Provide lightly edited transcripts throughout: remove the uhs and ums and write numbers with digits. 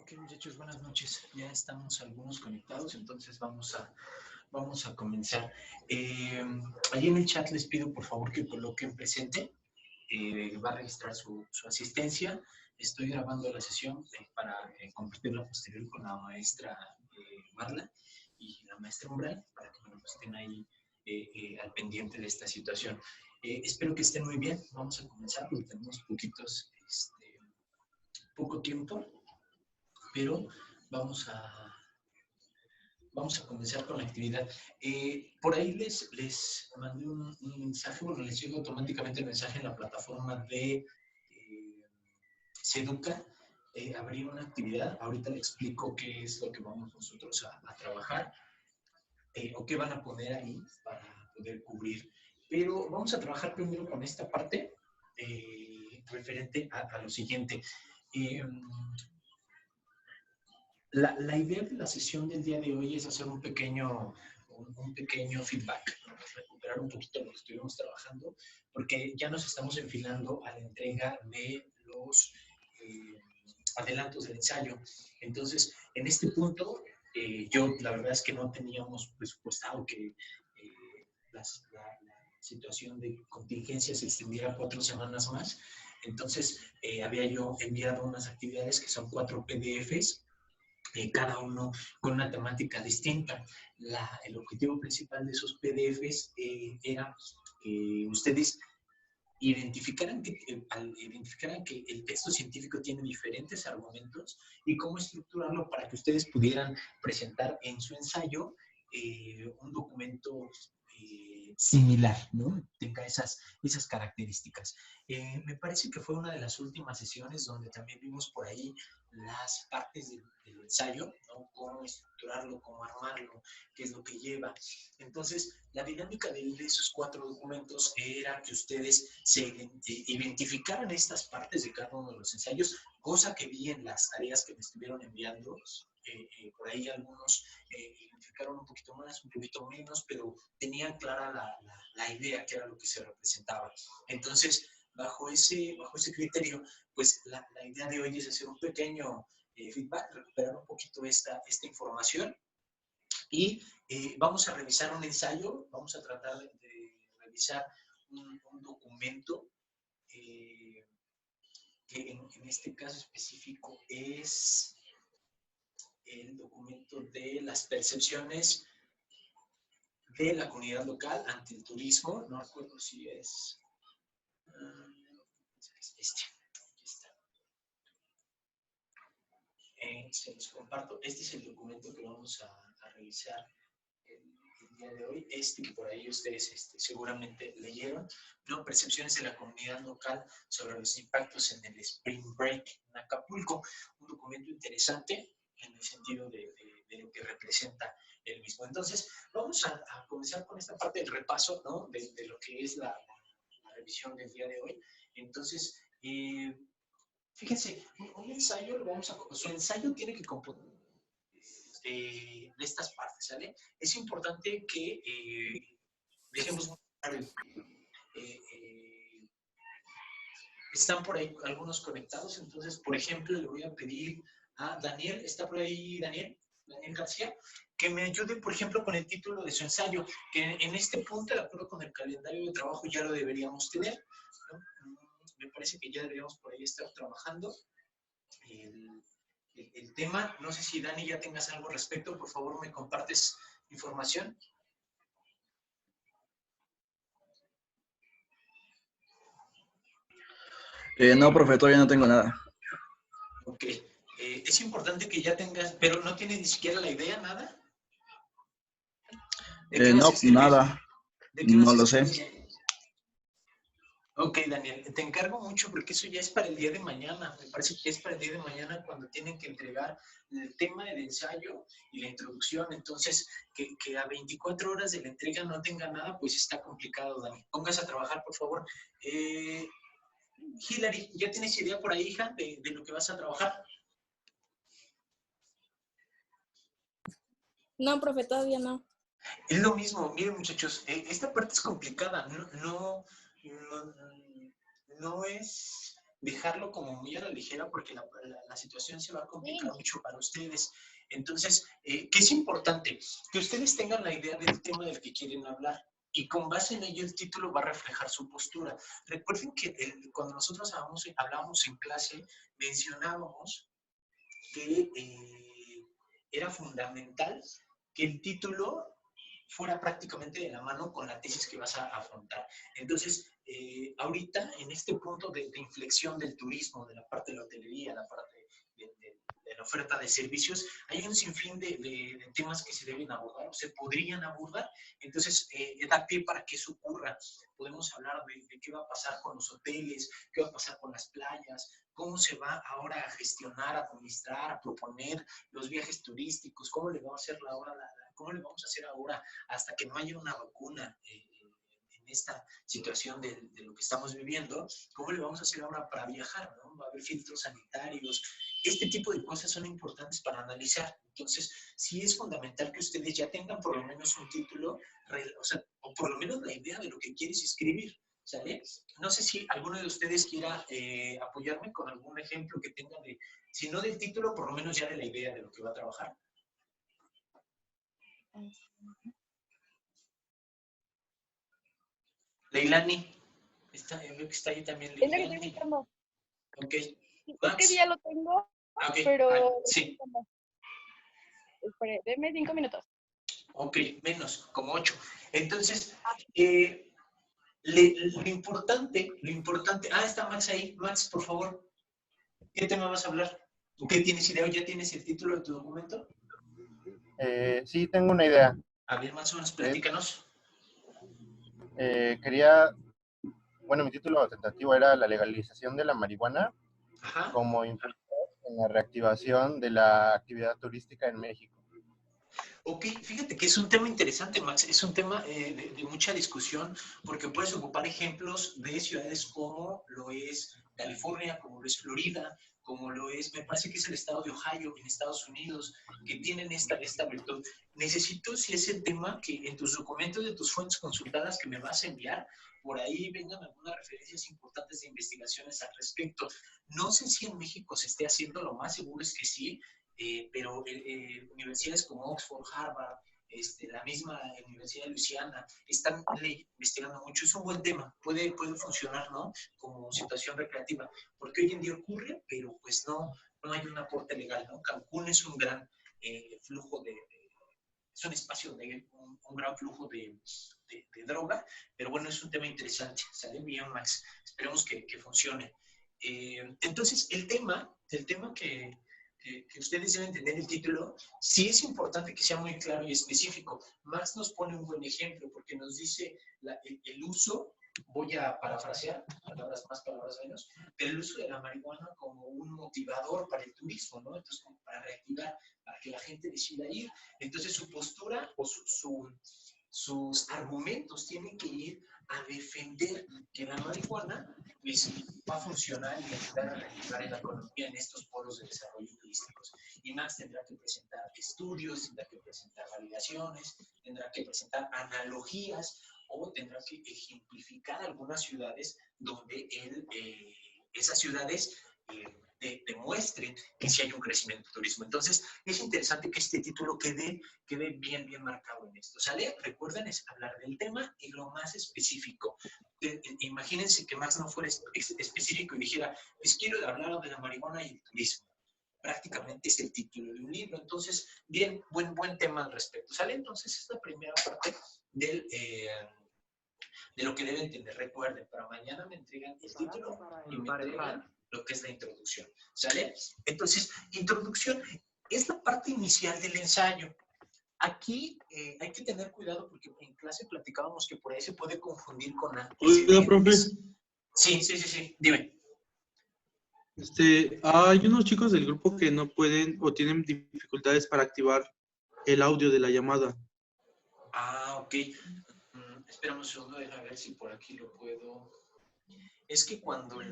Ok, muchachos, buenas noches. Ya estamos algunos conectados, entonces vamos a comenzar. Ahí en el chat les pido por favor que coloquen presente. Va a registrar su asistencia. Estoy grabando la sesión para compartirla posterior con la maestra Marla y la maestra Umbral para que estén ahí al pendiente de esta situación. Espero que estén muy bien. Vamos a comenzar porque tenemos poco tiempo, pero vamos a comenzar con la actividad. Por ahí les mandé un mensaje, bueno, les llega automáticamente el mensaje en la plataforma de Seduca. Abrir una actividad. Ahorita les explico qué es lo que vamos nosotros a trabajar o qué van a poner ahí para poder cubrir. Pero vamos a trabajar primero con esta parte referente a lo siguiente. La idea de la sesión del día de hoy es hacer un pequeño feedback, recuperar un poquito lo que estuvimos trabajando, porque ya nos estamos enfilando a la entrega de los adelantos del ensayo. Entonces, en este punto, yo la verdad es que no teníamos presupuestado que la situación de contingencia se extendiera 4 semanas más. Entonces, había yo enviado unas actividades que son 4 PDFs, cada uno con una temática distinta. El objetivo principal de esos PDFs era que ustedes identificaran que el texto científico tiene diferentes argumentos y cómo estructurarlo para que ustedes pudieran presentar en su ensayo un documento similar, ¿no? Tenga esas características. Me parece que fue una de las últimas sesiones donde también vimos por ahí las partes del ensayo, ¿no? Cómo estructurarlo, cómo armarlo, qué es lo que lleva. Entonces, la dinámica de esos 4 documentos era que ustedes se identificaran estas partes de cada uno de los ensayos, cosa que vi en las tareas que me estuvieron enviando. Por ahí algunos identificaron un poquito más, un poquito menos, pero tenían clara la idea, que era lo que se representaba. Entonces, bajo ese criterio, pues la idea de hoy es hacer un pequeño feedback, recuperar un poquito esta información y vamos a revisar un ensayo, vamos a tratar de revisar un documento que en este caso específico es el documento de las percepciones de la comunidad local ante el turismo. No recuerdo si es este. Aquí está. Se los comparto. Este es el documento que vamos a revisar el día de hoy. Que por ahí ustedes seguramente leyeron, ¿no? Percepciones de la comunidad local sobre los impactos en el Spring Break en Acapulco. Un documento interesante en el sentido de lo que representa el mismo. Entonces, vamos a comenzar con esta parte del repaso, ¿no? De lo que es la revisión del día de hoy. Entonces, fíjense, un ensayo, su ensayo tiene que componer de estas partes, ¿sale? Es importante que dejemos claro, están por ahí algunos conectados, entonces, por ejemplo, le voy a pedir a Daniel, ¿está por ahí Daniel García? Que me ayude, por ejemplo, con el título de su ensayo, que en este punto, de acuerdo con el calendario de trabajo, ya lo deberíamos tener, ¿no? Me parece que ya deberíamos por ahí estar trabajando el tema. No sé si Dani ya tengas algo al respecto, por favor me compartes información. No, profe, todavía no tengo nada. Ok. Es importante que ya tengas, pero no tienes ni siquiera la idea, nada. No, nada. No lo sé. Ok, Daniel, te encargo mucho porque eso ya es para el día de mañana. Me parece que es para el día de mañana cuando tienen que entregar el tema del ensayo y la introducción. Entonces, que a 24 horas de la entrega no tenga nada, pues está complicado, Dani. Póngase a trabajar, por favor. Hilary, ¿ya tienes idea por ahí, hija, de lo que vas a trabajar? No, profe, todavía no. Es lo mismo, miren muchachos, esta parte es complicada, no es dejarlo como muy a la ligera porque la situación se va a complicar mucho para ustedes. Entonces, ¿qué es importante? Que ustedes tengan la idea del tema del que quieren hablar y con base en ello el título va a reflejar su postura. Recuerden que cuando nosotros hablábamos en clase, mencionábamos que era fundamental que el título fuera prácticamente de la mano con la tesis que vas a afrontar. Entonces, ahorita, en este punto de inflexión del turismo, de la parte de la hotelería, la parte de la oferta de servicios, hay un sinfín de temas que se deben abordar o se podrían abordar. Entonces, da pie para que eso ocurra. Podemos hablar de qué va a pasar con los hoteles, qué va a pasar con las playas, cómo se va ahora a gestionar, a administrar, a proponer los viajes turísticos, cómo le vamos a hacer cómo le vamos a hacer ahora hasta que no haya una vacuna en esta situación de lo que estamos viviendo, cómo le vamos a hacer ahora para viajar, ¿no? Va a haber filtros sanitarios. Este tipo de cosas son importantes para analizar. Entonces, sí es fundamental que ustedes ya tengan por lo menos un título, o por lo menos la idea de lo que quieres escribir. ¿Sale? No sé si alguno de ustedes quiera apoyarme con algún ejemplo que tenga si no del título, por lo menos ya de la idea de lo que va a trabajar. Leilani, veo que está ahí también Leilani. Ok. Es que ya lo tengo, okay. pero... sí. Espere, denme 5 minutos. Ok, menos, como 8. Entonces, lo importante... está Max ahí. Max, por favor, ¿qué tema vas a hablar? ¿Qué tienes idea? ¿Ya tienes el título de tu documento? Sí, tengo una idea. A ver, más o menos, platícanos. Mi título tentativo era la legalización de la marihuana. Ajá. Como impulsor en la reactivación de la actividad turística en México. Ok, fíjate que es un tema interesante, Max, es un tema de mucha discusión, porque puedes ocupar ejemplos de ciudades como lo es California, como lo es Florida, como lo es, me parece que es el estado de Ohio en Estados Unidos, que tienen esta virtud. Necesito, si es el tema, que en tus documentos de tus fuentes consultadas que me vas a enviar, por ahí vengan algunas referencias importantes de investigaciones al respecto. No sé si en México se esté haciendo, lo más seguro es que sí, pero universidades como Oxford, Harvard, la misma Universidad de Luisiana, están investigando mucho. Es un buen tema, puede funcionar, ¿no? Como situación recreativa, porque hoy en día ocurre, pero pues no hay un aporte legal, ¿no? Cancún es un gran flujo es un espacio de un gran flujo de droga, pero bueno, es un tema interesante. Sale bien, Max. Esperemos que funcione. Entonces, el tema que ustedes deben tener el título, sí es importante que sea muy claro y específico. Max nos pone un buen ejemplo porque nos dice el uso, voy a parafrasear, palabras más, palabras menos, pero el uso de la marihuana como un motivador para el turismo, ¿no? Entonces, como para reactivar, para que la gente decida ir. Entonces, su postura o sus argumentos tienen que ir a defender que la marihuana pues, va a funcionar y ayudar a reactivar en la economía en estos polos de desarrollo turísticos. Y Max tendrá que presentar estudios, tendrá que presentar validaciones, tendrá que presentar analogías o tendrá que ejemplificar algunas ciudades donde esas ciudades demuestren que sí hay un crecimiento del turismo. Entonces, es interesante que este título quede bien marcado en esto. ¿Sale? Recuerden, es hablar del tema y lo más específico. Imagínense que Max no fuera específico y dijera, pues quiero hablar de la marihuana y el turismo. Prácticamente es el título de un libro. Entonces, bien, buen tema al respecto. ¿Sale? Entonces, es la primera parte de lo que deben tener. Recuerden, para mañana me entregan el título y me entregan lo que es la introducción. ¿Sale? Entonces, introducción es la parte inicial del ensayo. Aquí hay que tener cuidado porque en clase platicábamos que por ahí se puede confundir con Oiga, profe. Sí, dime. Hay unos chicos del grupo que no pueden o tienen dificultades para activar el audio de la llamada. Ah, ok. Espérame un segundo, déjame ver si por aquí lo puedo. Es que cuando Me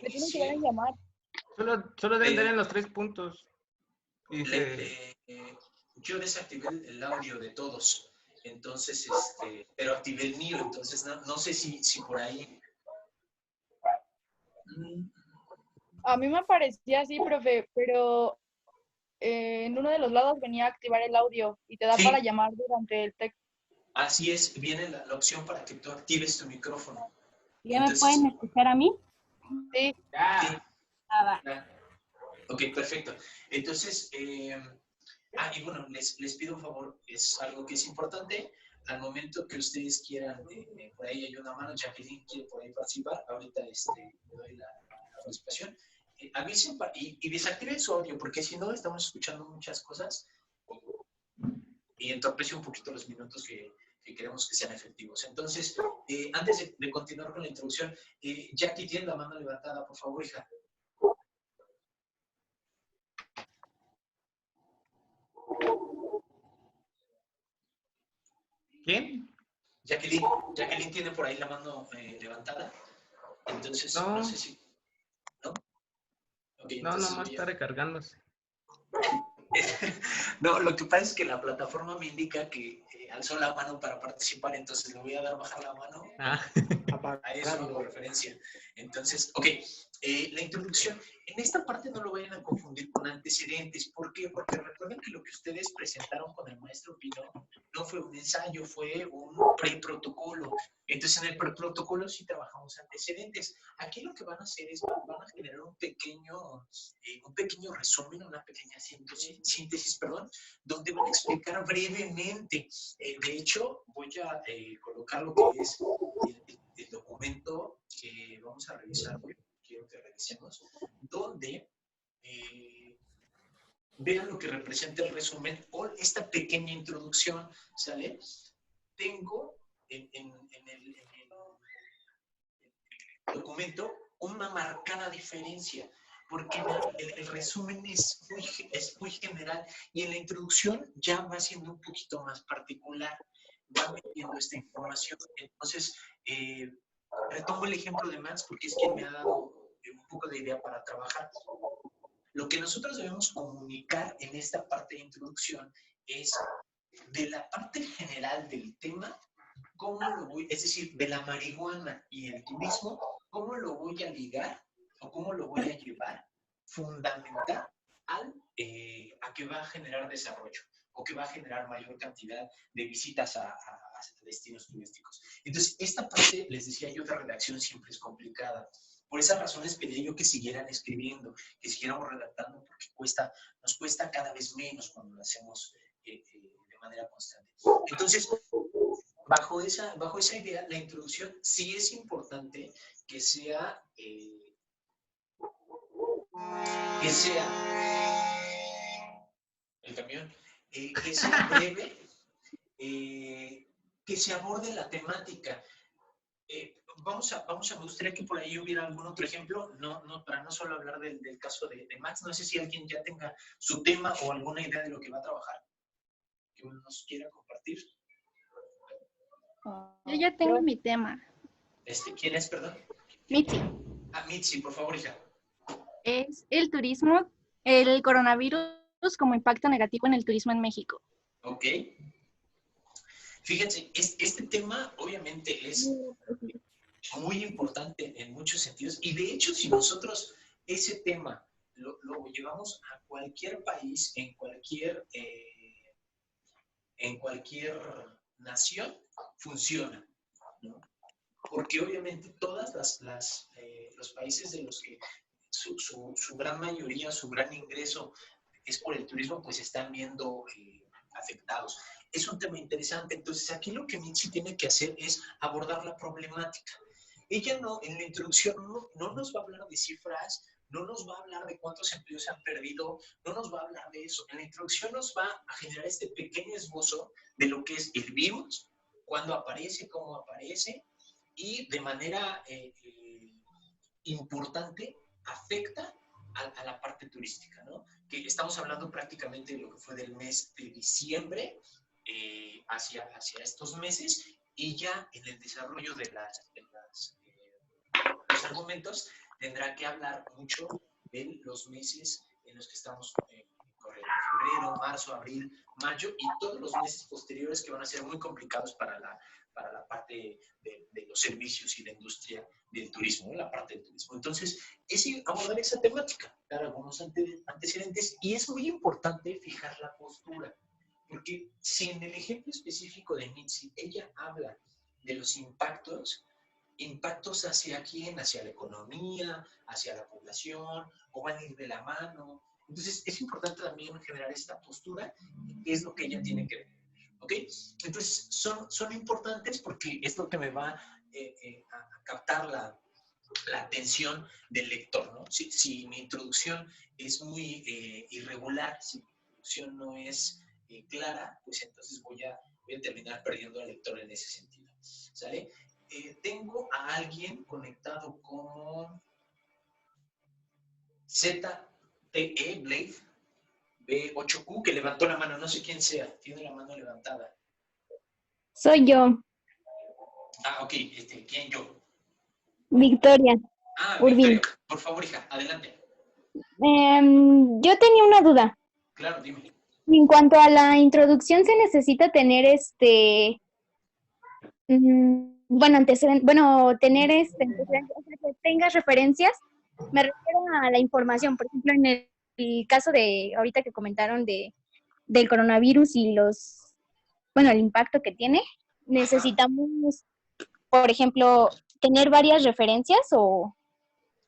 tienen que dar a llamar. Solo deben tener los 3 puntos. Yo desactivé el audio de todos, entonces, pero activé el mío, entonces no sé si por ahí A mí me parecía así, profe, pero en uno de los lados venía a activar el audio y te da Sí. para llamar durante el texto. Así es, viene la opción para que tú actives tu micrófono. ¿Ya me Entonces- pueden escuchar a mí? Sí. Sí. Ya. Ah, va. Ok, perfecto. Entonces, y bueno, les pido un favor, es algo que es importante. Al momento que ustedes quieran, por ahí hay una mano, Jacqueline quiere por ahí participar, ahorita le doy la participación. Avisen y desactiven su audio, porque si no, estamos escuchando muchas cosas y entorpece un poquito los minutos que queremos que sean efectivos. Entonces, antes de continuar con la introducción, Jackie, tiene la mano levantada, por favor, hija. ¿Quién? Jacqueline tiene por ahí la mano levantada. Entonces, no sé si... ¿No? Okay, No, entonces nomás está recargándose. No, lo que pasa es que la plataforma me indica que alzó la mano para participar, entonces le voy a dar bajar la mano. Ah. A eso hago referencia. Entonces, ok, la introducción. En esta parte no lo vayan a confundir con antecedentes. ¿Por qué? Porque recuerden que lo que ustedes presentaron con el maestro Pino no fue un ensayo, fue un preprotocolo. Entonces, en el preprotocolo sí trabajamos antecedentes. Aquí lo que van a hacer es, van a generar un pequeño resumen, una pequeña síntesis, donde van a explicar brevemente. De hecho, voy a colocar lo que es el documento que vamos a revisar hoy, quiero que revisemos, donde vean lo que representa el resumen o esta pequeña introducción, ¿sale? Tengo en el documento una marcada diferencia, porque el resumen es muy general y en la introducción ya va siendo un poquito más particular, va metiendo esta información. Entonces, retomo el ejemplo de Max porque es quien me ha dado un poco de idea para trabajar. Lo que nosotros debemos comunicar en esta parte de introducción es de la parte general del tema, es decir, de la marihuana y el turismo, cómo lo voy a ligar o cómo lo voy a llevar, fundamental a que va a generar desarrollo o que va a generar mayor cantidad de visitas a destinos turísticos. Entonces, esta parte, les decía yo, de redacción siempre es complicada. Por esas razones pedí yo que siguieran escribiendo, que siguiéramos redactando, porque nos cuesta cada vez menos cuando lo hacemos de manera constante. Entonces, bajo esa idea, la introducción sí es importante que sea el camión, que sea breve, que se aborde la temática. Me gustaría que por ahí hubiera algún otro ejemplo, para no solo hablar del caso de Max. No sé si alguien ya tenga su tema o alguna idea de lo que va a trabajar, que nos quiera compartir. Yo ya tengo mi tema. ¿Quién es, perdón? Mitzi. Mitzi, por favor, hija. Es el turismo, el coronavirus como impacto negativo en el turismo en México. Ok. Fíjense, este tema obviamente es muy importante en muchos sentidos y de hecho si nosotros ese tema lo llevamos a cualquier país, en cualquier nación, funciona, ¿no? Porque obviamente todas los países de los que su gran mayoría, su gran ingreso es por el turismo, pues están viendo afectados. Es un tema interesante. Entonces, aquí lo que Mitzi tiene que hacer es abordar la problemática. Ella en la introducción no nos va a hablar de cifras, no nos va a hablar de cuántos empleos se han perdido, no nos va a hablar de eso. En la introducción nos va a generar este pequeño esbozo de lo que es el virus, cuándo aparece, cómo aparece, y de manera importante afecta a la parte turística, ¿no? Que estamos hablando prácticamente de lo que fue del mes de diciembre hacia estos meses y ya en el desarrollo de los argumentos tendrá que hablar mucho de los meses en los que estamos corriendo. febrero, marzo, abril, mayo y todos los meses posteriores que van a ser muy complicados para la parte de los servicios y la industria del turismo, ¿no? La parte del turismo. Entonces, es abordar esa temática, dar algunos antecedentes y es muy importante fijar la postura, porque si en el ejemplo específico de Mitzi ella habla de los impactos hacia quién, hacia la economía, hacia la población, o van a ir de la mano. Entonces, es importante también generar esta postura, qué es lo que ella tiene que ver. ¿Ok? Entonces, son importantes porque es lo que me va a captar la atención del lector, ¿no? Si mi introducción es muy irregular, si mi introducción no es clara, pues entonces voy a terminar perdiendo al lector en ese sentido. ¿Sale? Tengo a alguien conectado con ZTE Blade B8Q que levantó la mano, no sé quién sea, tiene la mano levantada. Soy yo, Ah, ok, ¿quién yo? Victoria Urbina. Victoria, por favor, hija, adelante. Yo tenía una duda. Claro, dime. En cuanto a la introducción, se necesita tener tener antecedentes, o sea, que tengas referencias. Me refiero a la información, por ejemplo, en el caso de ahorita que comentaron del coronavirus y el impacto que tiene, necesitamos, por ejemplo, tener varias referencias o...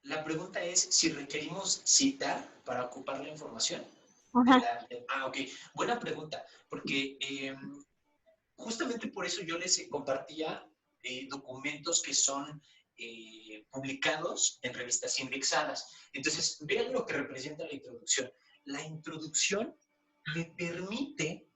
La pregunta es si requerimos citar para ocupar la información. Ajá. Ok. Buena pregunta, porque justamente por eso yo les compartía documentos que son publicados en revistas indexadas. Entonces, vean lo que representa la introducción. La introducción me permite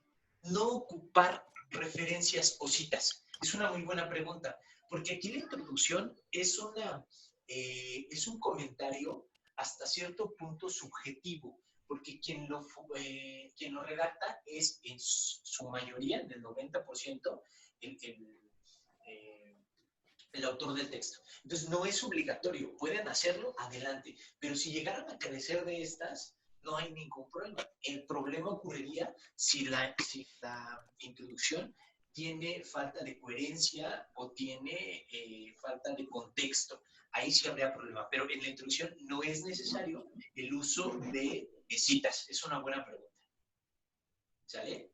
no ocupar referencias o citas. Es una muy buena pregunta, porque aquí la introducción es un comentario hasta cierto punto subjetivo, porque quien lo redacta es en su mayoría, en el 90%, el autor del texto. Entonces no es obligatorio, pueden hacerlo, adelante, pero si llegaran a carecer de estas, no hay ningún problema. El problema ocurriría si la introducción tiene falta de coherencia o tiene falta de contexto. Ahí sí habría problema, pero en la introducción no es necesario el uso de citas. Es una buena pregunta. ¿Sale?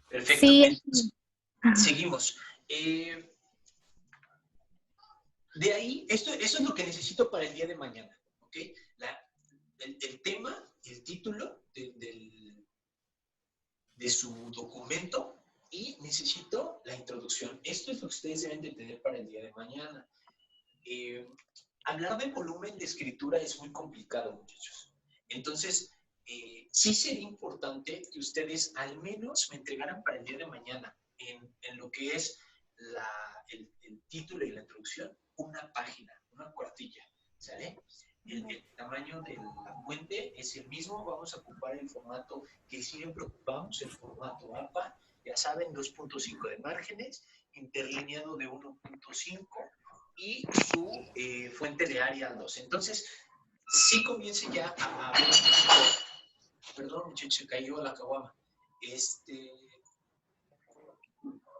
Perfecto. Sí. Entonces, seguimos. De ahí, eso es lo que necesito para el día de mañana. ¿Ok? El tema, el título de su documento y necesito la introducción. Esto es lo que ustedes deben de tener para el día de mañana. Hablar de volumen de escritura es muy complicado, muchachos. Entonces, sí sería importante que ustedes al menos me entregaran para el día de mañana en lo que es el título y la introducción, una página, una cuartilla, ¿sale? El tamaño de la fuente es el mismo, vamos a ocupar el formato que siempre ocupamos, el formato APA, ya saben, 2.5 de márgenes, interlineado de 1.5 y su fuente de Arial 2. Entonces, sí comience ya a ver un poquito, perdón muchachos, se cayó la caguama,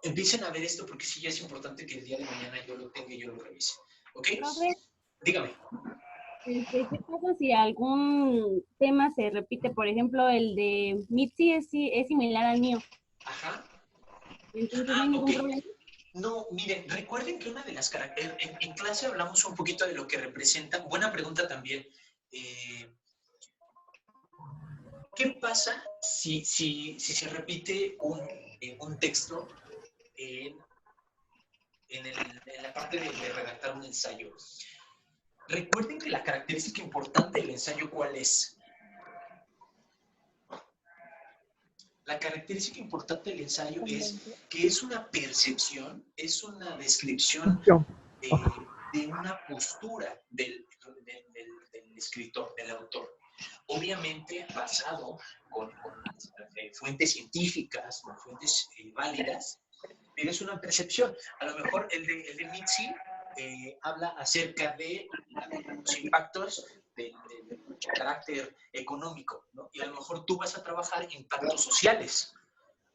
empiecen a ver esto porque sí ya es importante que el día de mañana yo lo tenga y yo lo revise. ¿Ok? Profe, Dígame. ¿qué pasa si algún tema se repite? Por ejemplo, el de Mitzi es similar al mío. Ajá. Entonces, ¿no hay ningún problema? No, miren, recuerden que una de las características, en clase hablamos un poquito de lo que representa, buena pregunta también, ¿qué pasa si se repite un texto en la parte de redactar un ensayo? Recuerden que la característica importante del ensayo, ¿cuál es? La característica importante del ensayo es que es una percepción, es una descripción de una postura del escritor, del autor. Obviamente basado con fuentes científicas, con fuentes válidas, pero es una percepción. A lo mejor el de Mitzi habla acerca de los impactos del carácter económico, ¿no? Y a lo mejor tú vas a trabajar impactos sociales,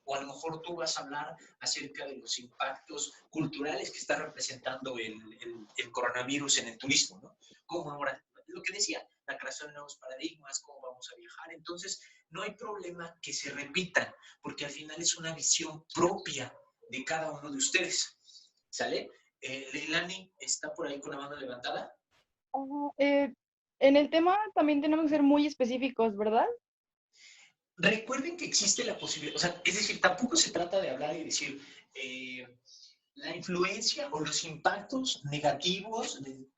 o a lo mejor tú vas a hablar acerca de los impactos culturales que está representando el coronavirus en el turismo, ¿no? Como ahora, lo que decía, la creación de nuevos paradigmas, cómo vamos a viajar. Entonces, no hay problema que se repitan, porque al final es una visión propia de cada uno de ustedes. ¿Sale? Leilani, ¿está por ahí con la mano levantada? En el tema también tenemos que ser muy específicos, ¿verdad? Recuerden que existe la posibilidad, o sea, es decir, tampoco se trata de hablar y decir la influencia o los impactos negativos en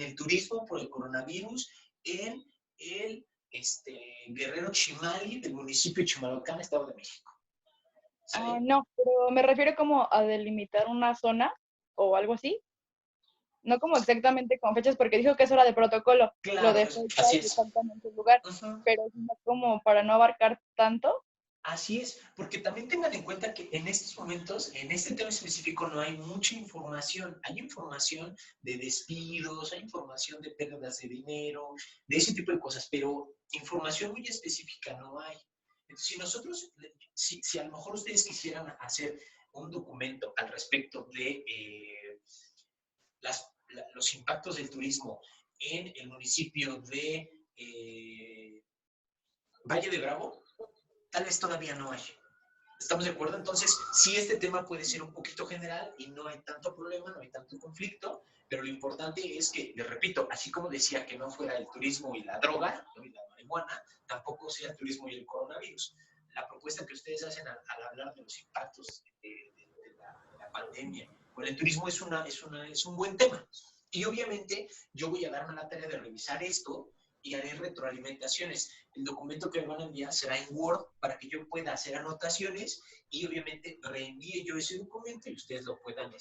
el turismo por el coronavirus en el Guerrero Chimali del municipio de Chimalhuacán, Estado de México. No, pero me refiero como a delimitar una zona o algo así. No como exactamente con fechas, porque dijo que eso era de protocolo, Claro, lo de así es. exactamente el lugar, pero como para no abarcar tanto. Así es, porque también tengan en cuenta que en estos momentos, en este tema específico, no hay mucha información. Hay información de despidos, hay información de pérdidas de dinero, de ese tipo de cosas, pero información muy específica no hay. Entonces, si nosotros, si a lo mejor ustedes quisieran hacer un documento al respecto de los impactos del turismo en el municipio de Valle de Bravo, tal vez todavía no hay. ¿Estamos de acuerdo? Entonces, sí, este tema puede ser un poquito general y no hay tanto problema, no hay tanto conflicto, pero lo importante es que, les repito, así como decía que no fuera el turismo y la droga, ¿no? Y la marihuana, tampoco sea el turismo y el coronavirus. La propuesta que ustedes hacen al hablar de los impactos de la pandemia con el turismo es un buen tema. Y obviamente yo voy a darme la tarea de revisar esto y haré retroalimentaciones. El documento que me van a enviar será en Word para que yo pueda hacer anotaciones y obviamente reenvíe yo ese documento y ustedes lo puedan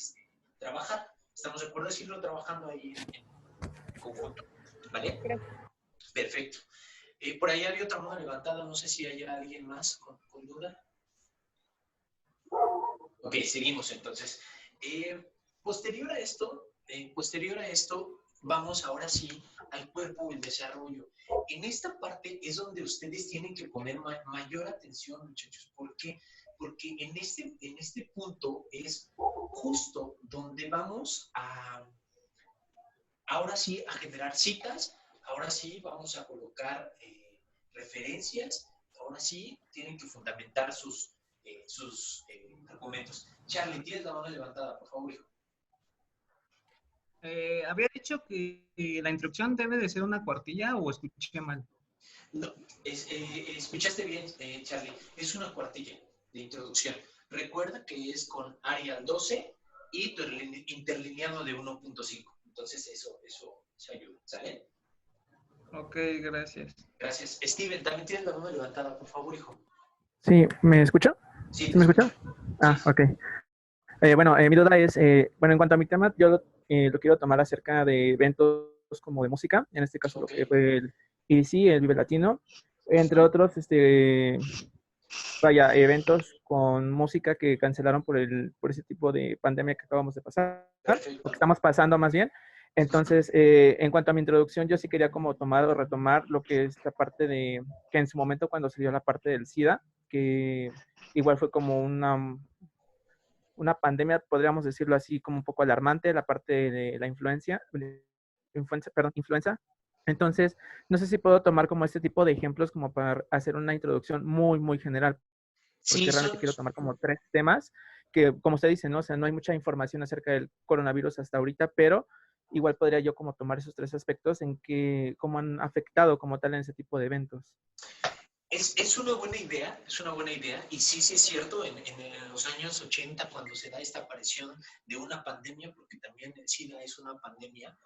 trabajar. ¿Estamos de acuerdo en irlo trabajando ahí en conjunto? ¿Vale? Perfecto. Por ahí había otra mano levantada, no sé si hay alguien más con duda. Ok, seguimos entonces. Posterior a esto, vamos ahora sí al cuerpo y el desarrollo. En esta parte es donde ustedes tienen que poner mayor atención, muchachos. ¿Por qué? Porque en este punto es justo donde vamos ahora sí a generar citas, ahora sí vamos a colocar referencias, ahora sí tienen que fundamentar sus argumentos. Charlie, tienes la mano levantada, por favor, hijo. Había dicho que la introducción debe de ser una cuartilla o escuché mal. No, escuchaste bien, Charlie. Es una cuartilla de introducción. Recuerda que es con Arial 12 y tu interlineado de 1.5. Entonces eso ayuda, ¿sale? Ok, gracias. Gracias. Steven, también tienes la mano levantada, por favor, hijo. Sí, ¿me escuchó? Sí, ¿me escuchó? Ah, sí. ok. Bueno, mi duda es, bueno, en cuanto a mi tema, yo lo quiero tomar acerca de eventos como de música, en este caso lo que fue el EDC, el Vive Latino, entre otros, eventos con música que cancelaron por ese tipo de pandemia que acabamos de pasar, Perfecto. o que estamos pasando más bien. Entonces, en cuanto a mi introducción, yo sí quería como tomar o retomar lo que es la parte de, que en su momento cuando se dio la parte del SIDA, que igual fue como una pandemia, podríamos decirlo así, como un poco alarmante, la parte de la influenza. Entonces, no sé si puedo tomar como este tipo de ejemplos como para hacer una introducción muy, muy general, porque Sí, realmente quiero tomar como 3 temas que, como usted dice, ¿no? O sea, no hay mucha información acerca del coronavirus hasta ahorita, pero igual podría yo como tomar esos 3 aspectos en que, cómo han afectado como tal en ese tipo de eventos. Es una buena idea, y sí es cierto, en los años 80, cuando se da esta aparición de una pandemia, porque también el SIDA es una pandemia,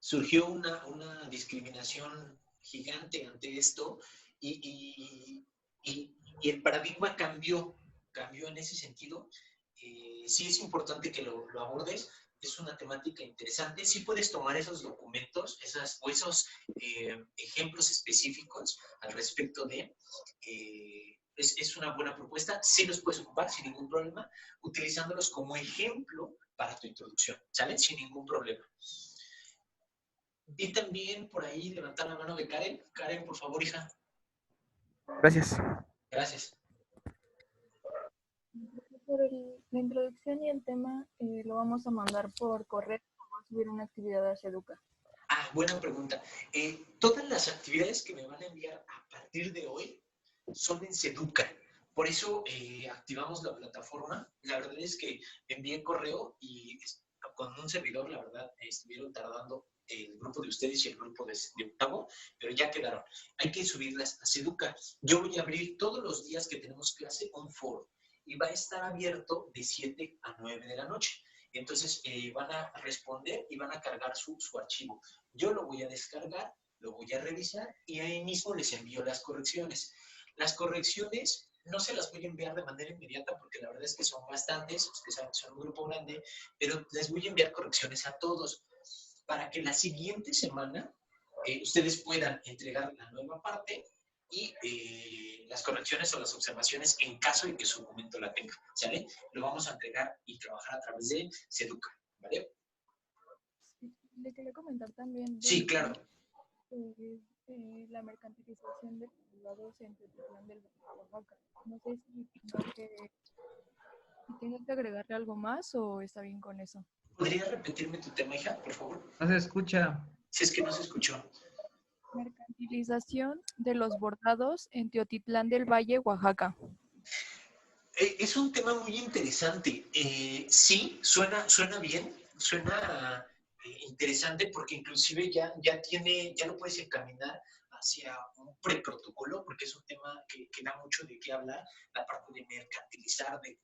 surgió una discriminación gigante ante esto, y el paradigma cambió en ese sentido. Sí es importante que lo abordes, es una temática interesante. Sí puedes tomar esos documentos, esos ejemplos específicos al respecto de... es una buena propuesta, sí los puedes ocupar sin ningún problema, utilizándolos como ejemplo para tu introducción, ¿sale? Sin ningún problema. Y también por ahí levantar la mano de Karen. Karen, por favor, hija. Gracias. Gracias. La introducción y el tema lo vamos a mandar por correo o va a subir una actividad a Seduca. Ah, buena pregunta. Todas las actividades que me van a enviar a partir de hoy son en Seduca. Por eso activamos la plataforma. La verdad es que envié correo y con un servidor, la verdad, estuvieron tardando el grupo de ustedes y el grupo de octavo, pero ya quedaron. Hay que subirlas a Seduca. Yo voy a abrir todos los días que tenemos clase un foro y va a estar abierto de 7 a 9 de la noche. Entonces van a responder y van a cargar su archivo. Yo lo voy a descargar, lo voy a revisar y ahí mismo les envío las correcciones. Las correcciones no se las voy a enviar de manera inmediata porque la verdad es que son bastantes, ustedes saben que son un grupo grande, pero les voy a enviar correcciones a todos para que la siguiente semana ustedes puedan entregar la nueva parte y las correcciones o las observaciones en caso de que su documento la tenga, ¿sale? Lo vamos a entregar y trabajar a través de Seduca, ¿vale? Le quería comentar también. Sí, claro. La mercantilización de los en Teotitlán del Oaxaca. No sé si tengo que agregarle algo más o está bien con eso. ¿Podrías repetirme tu tema, hija, por favor? No se escucha. Si es que no se escuchó. Mercantilización de los bordados en Teotitlán del Valle, Oaxaca. Es un tema muy interesante. Sí, suena bien, suena interesante porque inclusive ya lo puedes encaminar hacia un preprotocolo, porque es un tema que da mucho de qué hablar, la parte de mercantilizar, de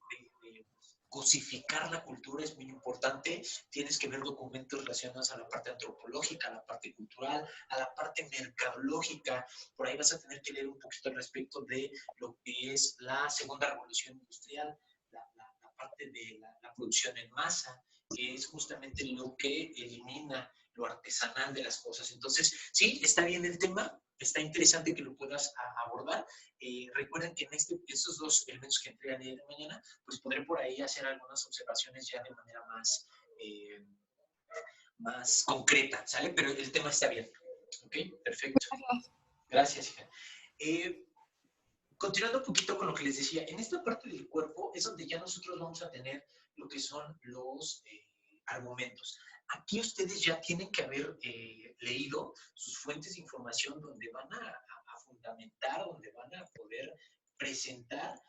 cosificar la cultura es muy importante. Tienes que ver documentos relacionados a la parte antropológica, a la parte cultural, a la parte mercadológica. Por ahí vas a tener que leer un poquito al respecto de lo que es la segunda revolución industrial, la parte de la producción en masa, que es justamente lo que elimina lo artesanal de las cosas. Entonces, sí, está bien el tema, está interesante que lo puedas abordar. Recuerden que en estos dos elementos que entregan el día de mañana, pues podré por ahí hacer algunas observaciones ya de manera más concreta, ¿sale? Pero el tema está bien. ¿Ok? Perfecto. Gracias, hija. Continuando un poquito con lo que les decía, en esta parte del cuerpo es donde ya nosotros vamos a tener lo que son los argumentos. Aquí ustedes ya tienen que haber leído sus fuentes de información donde van a fundamentar, donde van a poder presentar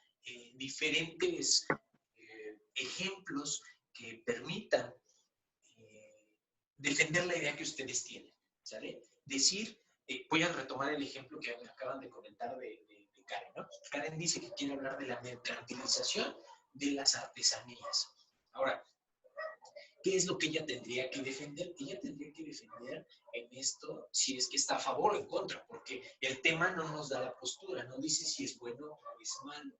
diferentes ejemplos que permitan defender la idea que ustedes tienen, ¿sale? Decir, voy a retomar el ejemplo que me acaban de comentar de Karen, ¿no? Karen dice que quiere hablar de la mercantilización de las artesanías. Ahora, ¿qué es lo que ella tendría que defender? Ella tendría que defender en esto si es que está a favor o en contra, porque el tema no nos da la postura, no dice si es bueno o es malo.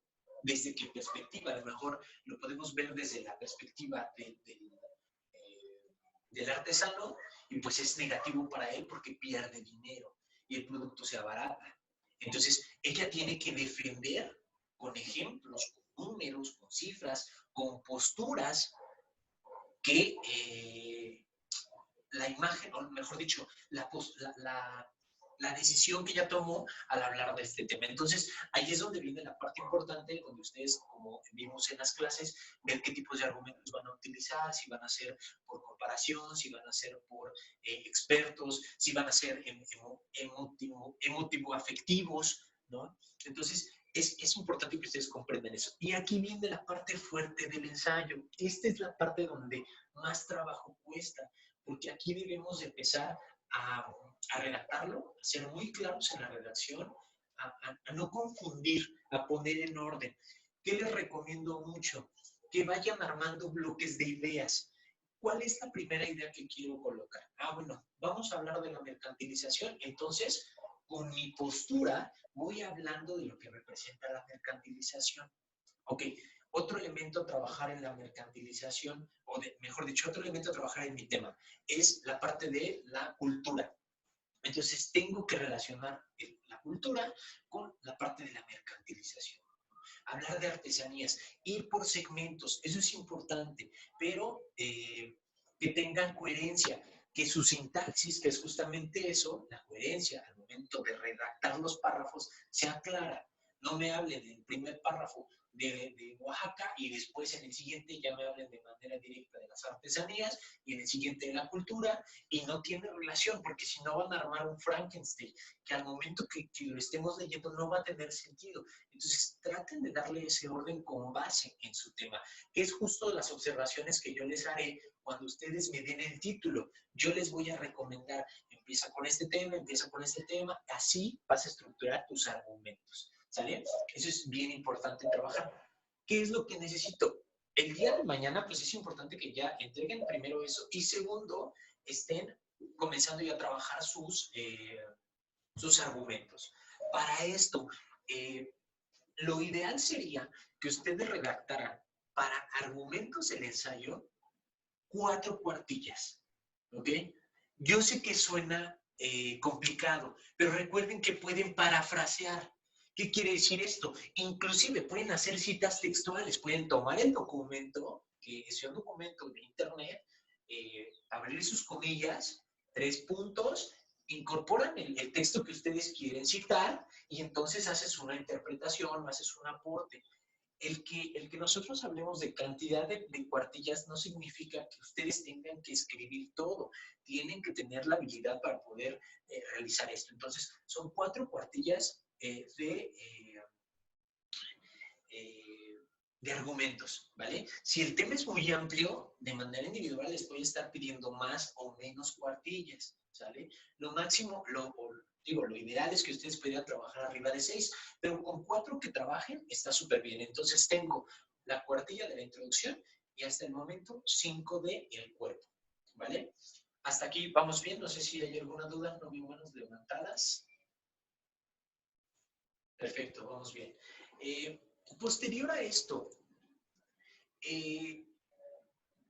¿Desde qué perspectiva? A lo mejor lo podemos ver desde la perspectiva del artesano y pues es negativo para él porque pierde dinero y el producto se abarata. Entonces, ella tiene que defender con ejemplos, con números, con cifras, con posturas que la imagen, o mejor dicho, la decisión que ella tomó al hablar de este tema. Entonces, ahí es donde viene la parte importante, donde ustedes, como vimos en las clases, ver qué tipos de argumentos van a utilizar, si van a ser por comparación, si van a ser por expertos, si van a ser emotivo-afectivos, ¿no? Entonces, es importante que ustedes comprendan eso. Y aquí viene la parte fuerte del ensayo. Esta es la parte donde más trabajo cuesta, porque aquí debemos de empezar a redactarlo, a ser muy claros en la redacción, a no confundir, a poner en orden. ¿Qué les recomiendo mucho? Que vayan armando bloques de ideas. ¿Cuál es la primera idea que quiero colocar? Bueno, vamos a hablar de la mercantilización, entonces con mi postura voy hablando de lo que representa la mercantilización. Ok, otro elemento a trabajar en la mercantilización, mejor dicho, otro elemento a trabajar en mi tema, es la parte de la cultura. Entonces, tengo que relacionar la cultura con la parte de la mercantilización. Hablar de artesanías, ir por segmentos, eso es importante, pero que tengan coherencia. que su sintaxis, que es justamente eso, la coherencia al momento de redactar los párrafos, sea clara. No me hablen en el primer párrafo de Oaxaca y después en el siguiente ya me hablen de manera directa de las artesanías y en el siguiente de la cultura y no tiene relación porque si no van a armar un Frankenstein que al momento que lo estemos leyendo no va a tener sentido. Entonces traten de darle ese orden con base en su tema, que es justo las observaciones que yo les haré cuando ustedes me den el título. Yo les voy a recomendar, empieza con este tema, así vas a estructurar tus argumentos. ¿Sale? Eso es bien importante trabajar. ¿Qué es lo que necesito? El día de mañana, pues es importante que ya entreguen primero eso y segundo, estén comenzando ya a trabajar sus argumentos. Para esto, lo ideal sería que ustedes redactaran para argumentos del ensayo 4 cuartillas. ¿Ok? Yo sé que suena complicado, pero recuerden que pueden parafrasear. ¿Qué quiere decir esto? Inclusive pueden hacer citas textuales, pueden tomar el documento, que es un documento de internet, abrir sus comillas, 3 puntos, incorporan el texto que ustedes quieren citar y entonces haces una interpretación, haces un aporte. El que nosotros hablemos de cantidad de cuartillas no significa que ustedes tengan que escribir todo. Tienen que tener la habilidad para poder realizar esto. Entonces, son 4 cuartillas de argumentos, ¿vale? Si el tema es muy amplio, de manera individual les voy a estar pidiendo más o menos cuartillas, ¿sale? Lo máximo, lo ideal es que ustedes pudieran trabajar arriba de 6, pero con 4 que trabajen está súper bien. Entonces tengo la cuartilla de la introducción y hasta el momento 5 de el cuerpo, ¿vale? Hasta aquí vamos bien, no sé si hay alguna duda, no veo manos levantadas. Perfecto, vamos bien. Posterior a esto,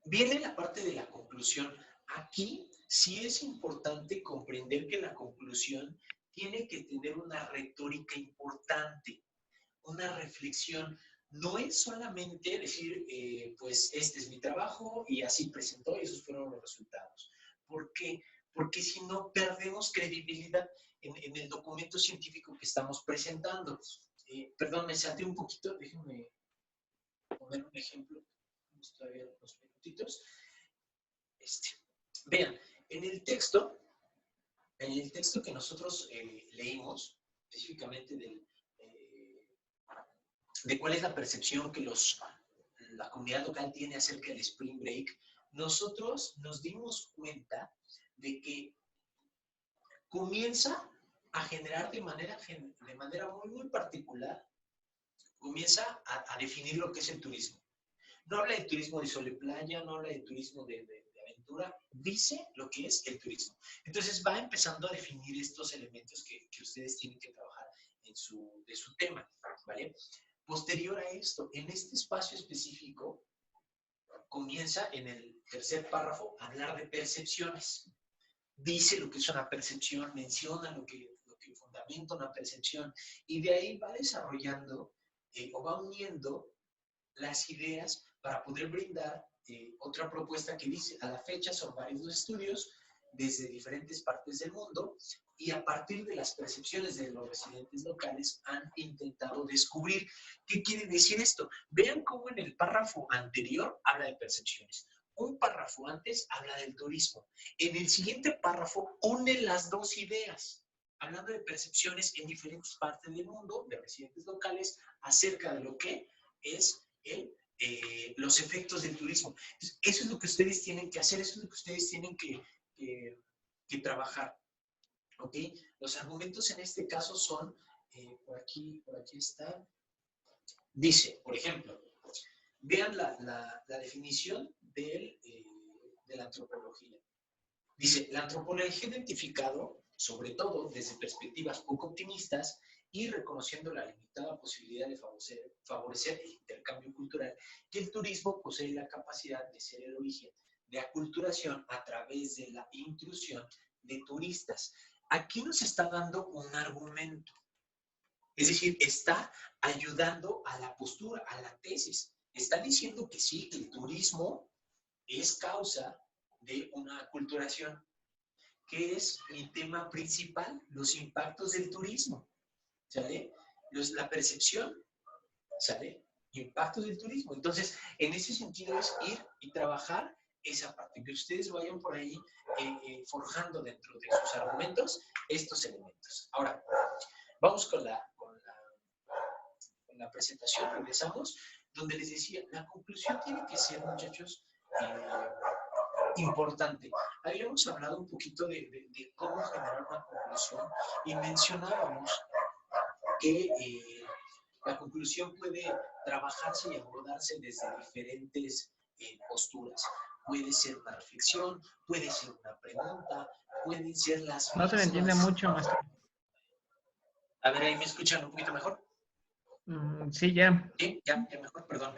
viene la parte de la conclusión. Aquí sí es importante comprender que la conclusión tiene que tener una retórica importante, una reflexión. No es solamente decir, pues este es mi trabajo y así presentó y esos fueron los resultados. ¿Por qué? Porque si no perdemos credibilidad en el documento científico que estamos presentando. Perdón, me salté un poquito, déjenme poner un ejemplo. Vamos todavía unos minutitos. Vean, en el texto que nosotros leímos, específicamente de cuál es la percepción que la comunidad local tiene acerca del Spring Break, nosotros nos dimos cuenta de que comienza a generar de manera muy, muy particular, comienza a definir lo que es el turismo. No habla de turismo de sol y playa, no habla de turismo de aventura, dice lo que es el turismo. Entonces va empezando a definir estos elementos que ustedes tienen que trabajar de su tema, ¿vale? Posterior a esto, en este espacio específico, comienza en el tercer párrafo a hablar de percepciones. Dice lo que es una percepción, menciona lo que fundamenta una percepción y de ahí va desarrollando o va uniendo las ideas para poder brindar otra propuesta que dice, a la fecha son varios estudios desde diferentes partes del mundo y a partir de las percepciones de los residentes locales han intentado descubrir qué quiere decir esto. Vean cómo en el párrafo anterior habla de percepciones. Un párrafo antes habla del turismo. En el siguiente párrafo une las dos ideas, hablando de percepciones en diferentes partes del mundo, de residentes locales, acerca de lo que es los efectos del turismo. Entonces, eso es lo que ustedes tienen que hacer, eso es lo que ustedes tienen que trabajar. ¿Ok? Los argumentos en este caso son, por aquí está, dice, por ejemplo, vean la definición de la antropología. Dice, la antropología ha identificado, sobre todo desde perspectivas poco optimistas y reconociendo la limitada posibilidad de favorecer el intercambio cultural, que el turismo posee la capacidad de ser el origen de aculturación a través de la intrusión de turistas. Aquí nos está dando un argumento. Es decir, está ayudando a la postura, a la tesis. Está diciendo que sí, que el turismo es causa de una aculturación. que es mi tema principal, los impactos del turismo, ¿sale? La percepción, ¿sale? Impactos del turismo. Entonces, en ese sentido es ir y trabajar esa parte, que ustedes vayan por ahí forjando dentro de sus argumentos estos elementos. Ahora, vamos con la presentación, regresamos, donde les decía, la conclusión tiene que ser, muchachos, importante. Habíamos hablado un poquito de cómo generar una conclusión y mencionábamos que la conclusión puede trabajarse y abordarse desde diferentes posturas. Puede ser una reflexión, puede ser una pregunta, pueden ser las No se le entiende mucho, maestro. A ver, ahí me escuchan un poquito mejor. Sí, ya. Sí, ya mejor, perdón.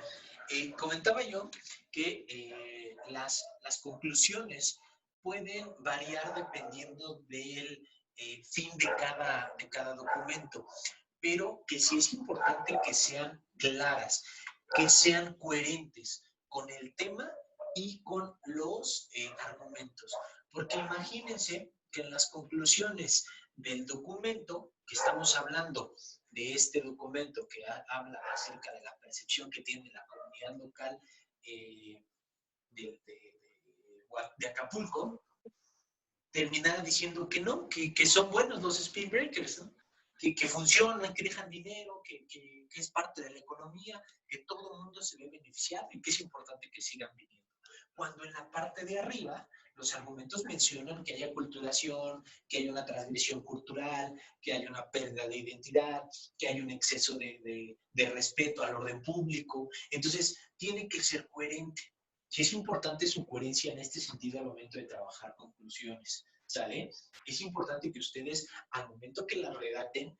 Comentaba yo que las conclusiones pueden variar dependiendo del fin de cada documento, pero que sí es importante que sean claras, que sean coherentes con el tema y con los argumentos. Porque imagínense que en las conclusiones del documento, que estamos hablando de este documento que habla acerca de la percepción que tiene la comunidad local de Acapulco, terminara diciendo que no, que son buenos los spin breakers, ¿no? Que funcionan, que dejan dinero, que es parte de la economía, que todo el mundo se ve beneficiado y que es importante que sigan viniendo. Cuando en la parte de arriba los argumentos mencionan que haya aculturación, que haya una transgresión cultural, que haya una pérdida de identidad, que haya un exceso de respeto al orden público. Entonces, tiene que ser coherente. Sí es importante su coherencia en este sentido al momento de trabajar conclusiones, ¿sale? Es importante que ustedes, al momento que las redacten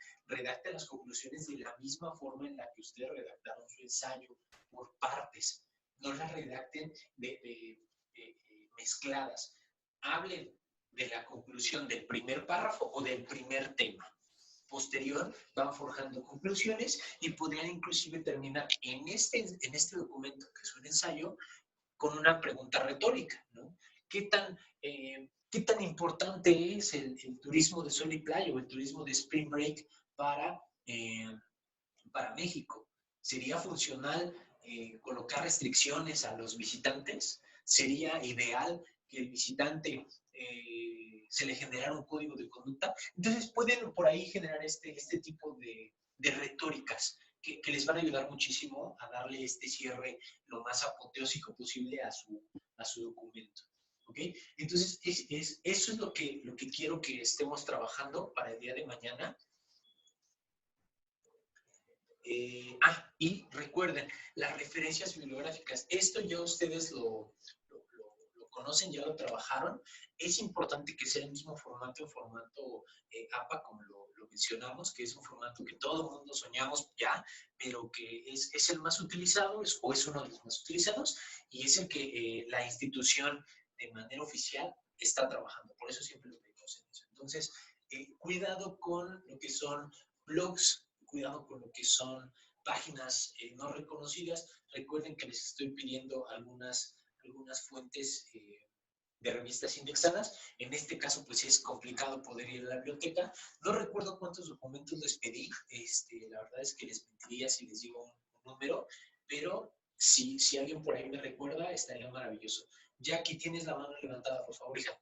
las conclusiones de la misma forma en la que ustedes redactaron su ensayo, por partes. No las redacten mezcladas. Hablen de la conclusión del primer párrafo o del primer tema. Posterior, van forjando conclusiones y podrían inclusive terminar en este documento, que es un ensayo, con una pregunta retórica, ¿no? ¿Qué tan importante es el turismo de sol y playa o el turismo de spring break para México? ¿Sería funcional colocar restricciones a los visitantes? ¿Sería ideal que el visitante se le generara un código de conducta? Entonces pueden por ahí generar este tipo de retóricas que les van a ayudar muchísimo a darle este cierre lo más apoteósico posible a su documento. ¿Ok? Entonces, eso es lo que quiero que estemos trabajando para el día de mañana. Y recuerden, las referencias bibliográficas. Esto ya ustedes lo conocen, ya lo trabajaron. Es importante que sea el mismo formato, APA, como lo mencionamos, que es un formato que todo el mundo soñamos ya, pero que es el más utilizado, o es uno de los más utilizados, y es el que la institución de manera oficial está trabajando. Por eso siempre lo pedimos en eso. Entonces, cuidado con lo que son blogs, cuidado con lo que son páginas no reconocidas. Recuerden que les estoy pidiendo algunas fuentes de revistas indexadas. En este caso, pues es complicado poder ir a la biblioteca. No recuerdo cuántos documentos les pedí. La verdad es que les mentiría si les digo un número, pero si alguien por ahí me recuerda, estaría maravilloso. Jackie, tienes la mano levantada, por favor, hija.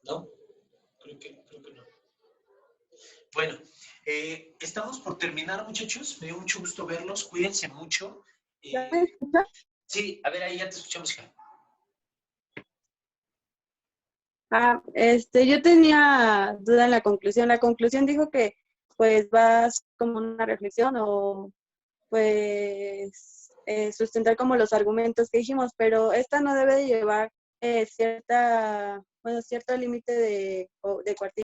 ¿No? Creo que no. Bueno, estamos por terminar, muchachos. Me dio mucho gusto verlos. Cuídense mucho. Sí, a ver, ahí ya te escuchamos, hija. Yo tenía duda en la conclusión. La conclusión dijo que pues vas como una reflexión o pues sustentar como los argumentos que dijimos, pero esta no debe de llevar cierto límite de cuartillas